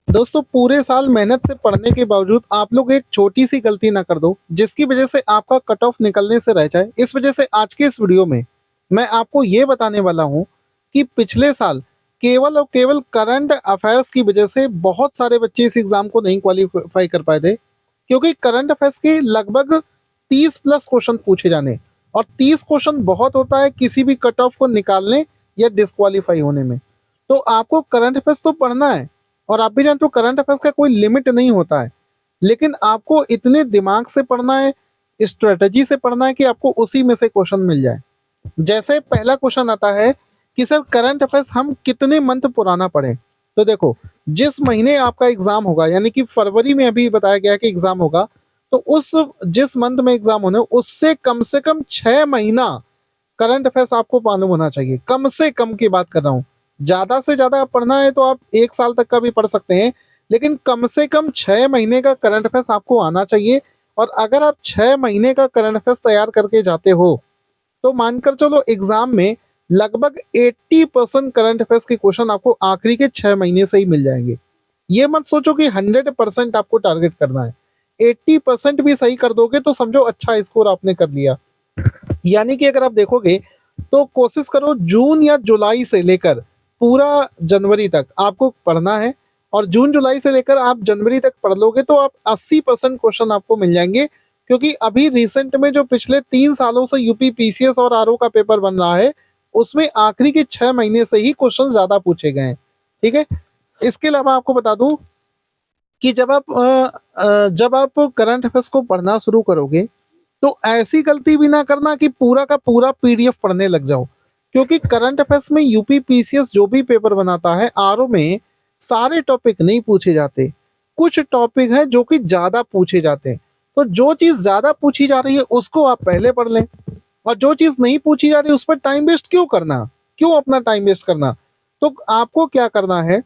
दोस्तों पूरे साल मेहनत से पढ़ने के बावजूद आप लोग एक छोटी सी गलती ना कर दो जिसकी वजह से आपका कट ऑफ निकलने से रह जाए। इस वजह से आज के इस वीडियो में मैं आपको ये बताने वाला हूँ कि पिछले साल केवल और केवल करंट अफेयर्स की वजह से बहुत सारे बच्चे इस एग्जाम को नहीं क्वालिफाई कर पाए थे, क्योंकि करंट अफेयर्स के लगभग 30 प्लस क्वेश्चन पूछे जाने और 30 क्वेश्चन बहुत होता है किसी भी कट ऑफ को निकालने या डिस्क्वालीफाई होने में। तो आपको करंट अफेयर्स तो पढ़ना है और आप भी जानते हो करंट अफेयर्स का कोई लिमिट नहीं होता है, लेकिन आपको इतने दिमाग से पढ़ना है, स्ट्रेटजी से पढ़ना है कि आपको उसी में से क्वेश्चन मिल जाए। जैसे पहला क्वेश्चन आता है कि सर करंट अफेयर्स हम कितने मंथ पुराना पढ़ें। तो देखो, जिस महीने आपका एग्जाम होगा, यानी कि फरवरी में अभी बताया गया कि एग्जाम होगा, तो उस जिस मंथ में एग्जाम होने उससे कम से कम 6 महीना करंट अफेयर्स आपको मालूम होना चाहिए। कम से कम की बात कर रहा हूँ, ज्यादा से ज्यादा पढ़ना है तो आप 1 साल तक का भी पढ़ सकते हैं, लेकिन कम से कम 6 महीने का करंट अफेयर्स आपको आना चाहिए। और अगर आप 6 महीने का करंट अफेयर्स तैयार करके जाते हो तो मानकर चलो एग्जाम में लगभग 80% करंट अफेयर्स के क्वेश्चन आपको आखिरी के 6 महीने से ही मिल जाएंगे। ये मत सोचो कि 100% आपको टारगेट करना है, 80% भी सही कर दोगे तो समझो अच्छा स्कोर आपने कर लिया। यानी कि अगर आप देखोगे तो कोशिश करो जून या जुलाई से लेकर पूरा जनवरी तक आपको पढ़ना है, और जून जुलाई से लेकर आप जनवरी तक पढ़ लोगे तो आप 80% क्वेश्चन आपको मिल जाएंगे। क्योंकि अभी रिसेंट में जो पिछले 3 सालों से यूपी पीसीएस और आरओ का पेपर बन रहा है उसमें आखिरी के 6 महीने से ही क्वेश्चन ज्यादा पूछे गए हैं। ठीक है, इसके अलावा आपको बता दूं कि जब आप करंट अफेयर्स को पढ़ना शुरू करोगे तो ऐसी गलती भी ना करना कि पूरा का पूरा पीडीएफ पढ़ने लग जाओ, क्योंकि करंट अफेयर्स में यूपी पीसीएस जो भी पेपर बनाता है आरओ में सारे टॉपिक नहीं पूछे जाते। कुछ टॉपिक हैं जो कि ज्यादा पूछे जाते हैं, तो जो चीज ज्यादा पूछी जा रही है उसको आप पहले पढ़ लें, और जो चीज नहीं पूछी जा रही उस पर टाइम वेस्ट क्यों करना, क्यों अपना टाइम वेस्ट करना। तो आपको क्या करना है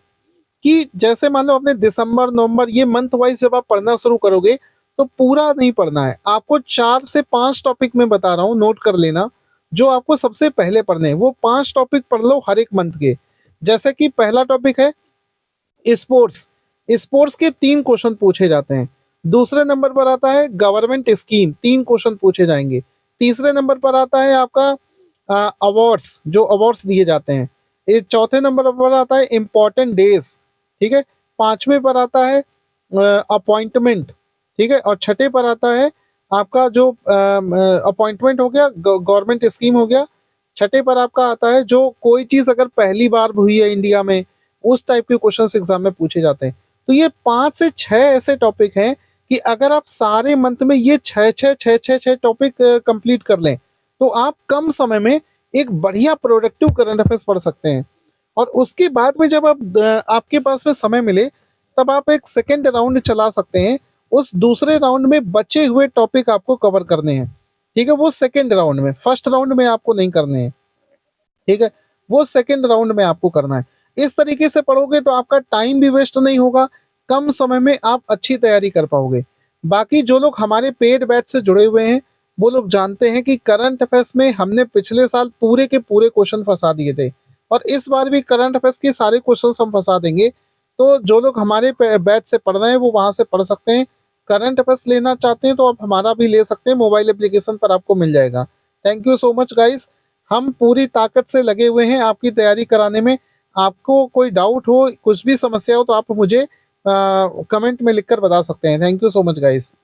कि जैसे मान लो आपने दिसंबर नवंबर ये मंथ वाइज जब आप पढ़ना शुरू करोगे तो पूरा नहीं पढ़ना है आपको। 4 से 5 टॉपिक में बता रहा हूँ, नोट कर लेना, जो आपको सबसे पहले पढ़ने हैं वो 5 टॉपिक पढ़ लो हर एक मंथ के। जैसे कि पहला टॉपिक है स्पोर्ट्स, स्पोर्ट्स के 3 क्वेश्चन पूछे जाते हैं। दूसरे नंबर पर आता है गवर्नमेंट स्कीम, 3 क्वेश्चन पूछे जाएंगे। तीसरे नंबर पर आता है आपका अवार्ड्स, जो अवार्ड्स दिए जाते हैं। इस चौथे नंबर पर आता है इम्पोर्टेंट डेज। ठीक है, पांचवें पर आता है अपॉइंटमेंट। ठीक है, और छठे पर आता है आपका जो अपॉइंटमेंट हो गया, गवर्नमेंट स्कीम हो गया। छठे पर आपका आता है जो कोई चीज अगर पहली बार हुई है इंडिया में, उस टाइप के क्वेश्चन एग्जाम में पूछे जाते हैं। तो ये 5 से 6 ऐसे टॉपिक हैं कि अगर आप सारे मंथ में ये छह टॉपिक कंप्लीट कर लें तो आप कम समय में एक बढ़िया प्रोडक्टिव करंट अफेयर्स पढ़ सकते हैं। और उसके बाद में जब आपके पास में समय मिले तब आप एक सेकेंड राउंड चला सकते हैं। उस दूसरे राउंड में बचे हुए टॉपिक आपको कवर करने हैं। ठीक है, वो सेकेंड राउंड में, फर्स्ट राउंड में आपको नहीं करने हैं। ठीक है, वो सेकेंड राउंड में आपको करना है। इस तरीके से पढ़ोगे तो आपका टाइम भी वेस्ट नहीं होगा, कम समय में आप अच्छी तैयारी कर पाओगे। बाकी जो लोग हमारे पेड बैच से जुड़े हुए हैं वो लोग जानते हैं कि करंट अफेयर्स में हमने पिछले साल पूरे के पूरे क्वेश्चन फंसा दिए थे, और इस बार भी करंट अफेयर्स के सारे क्वेश्चन हम फंसा देंगे। तो जो लोग हमारे बैच से पढ़ रहे हैं वो वहां से पढ़ सकते हैं। करंट अफेयर्स लेना चाहते हैं तो आप हमारा भी ले सकते हैं, मोबाइल एप्लीकेशन पर आपको मिल जाएगा। Thank you so much guys, हम पूरी ताकत से लगे हुए हैं आपकी तैयारी कराने में। आपको कोई डाउट हो, कुछ भी समस्या हो तो आप मुझे कमेंट में लिखकर बता सकते हैं। Thank you so much guys.